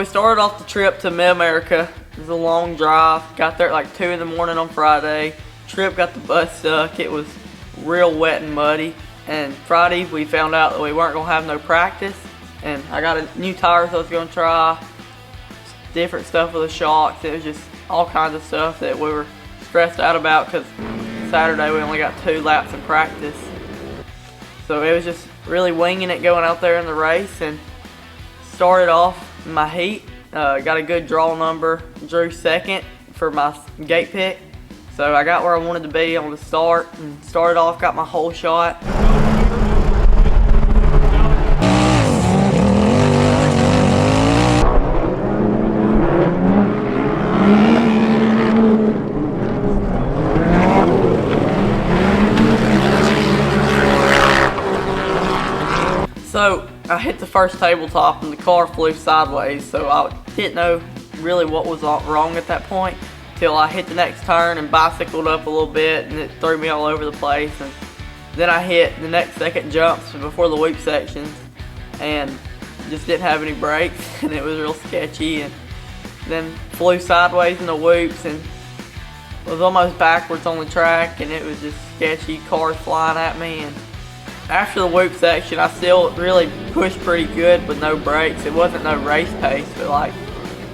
we started off the trip to Mid-America. It was a long drive. Got there at like 2 in the morning on Friday. Trip got the bus stuck. It was real wet and muddy. And Friday we found out that we weren't gonna have no practice. And I got a new tires I was gonna try. Different stuff with the shocks. It was just all kinds of stuff that we were stressed out about because Saturday we only got 2 laps in practice. So it was just really winging it going out there in the race, and started off my heat. Got a good draw number, drew second for my gate pick. So I got where I wanted to be on the start and started off, got my whole shot. So I hit the first tabletop and the car flew sideways, so I didn't know really what was wrong at that point till I hit the next turn and bicycled up a little bit, and it threw me all over the place. And then I hit the next second jumps before the whoop sections and just didn't have any brakes, and it was real sketchy, and then flew sideways in the whoops and was almost backwards on the track, and it was just sketchy, cars flying at me. And after the whoop section, I still really pushed pretty good with no brakes. It wasn't no race pace, but like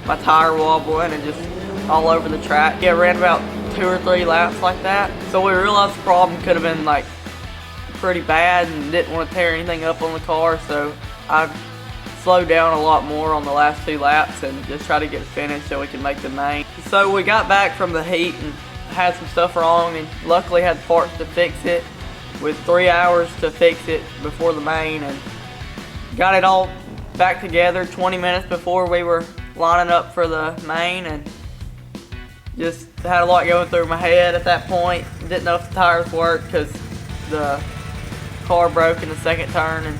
my tire wobbling and just all over the track. Yeah, ran about 2 or 3 laps like that. So we realized the problem could have been like pretty bad and didn't want to tear anything up on the car. So I slowed down a lot more on the last 2 laps and just tried to get it finished so we could make the main. So we got back from the heat and had some stuff wrong, and luckily had the parts to fix it, with 3 hours to fix it before the main, and got it all back together 20 minutes before we were lining up for the main, and just had a lot going through my head at that point. Didn't know if the tires worked because the car broke in the second turn, and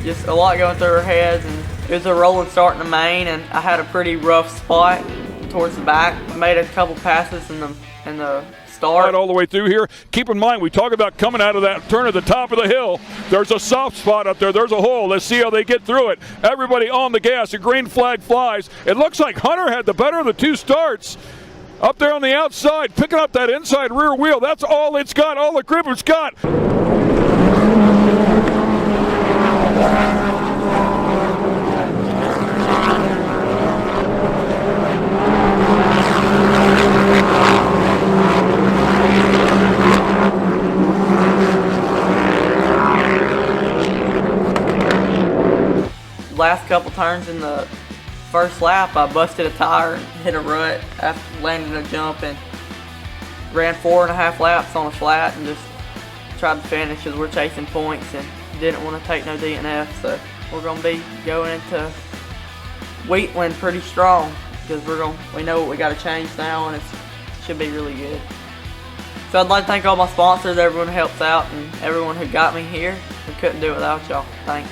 just a lot going through our heads. And it was a rolling start in the main, and I had a pretty rough spot towards the back. I made a couple passes in the start. All the way through here. Keep in mind, we talk about coming out of that turn at the top of the hill. There's a soft spot up there. There's a hole. Let's see how they get through it. Everybody on the gas. A green flag flies. It looks like Hunter had the better of the 2 starts. Up there on the outside, picking up that inside rear wheel. That's all it's got, all the grip it's got. Last couple turns in the first lap, I busted a tire and hit a rut after landing a jump, and ran 4.5 laps on a flat and just tried to finish because we're chasing points and didn't want to take no DNF. So we're going to be going into Wheatland pretty strong because we know what we got to change now, and it should be really good. So I'd like to thank all my sponsors, everyone who helps out, and everyone who got me here. We couldn't do it without y'all. Thanks.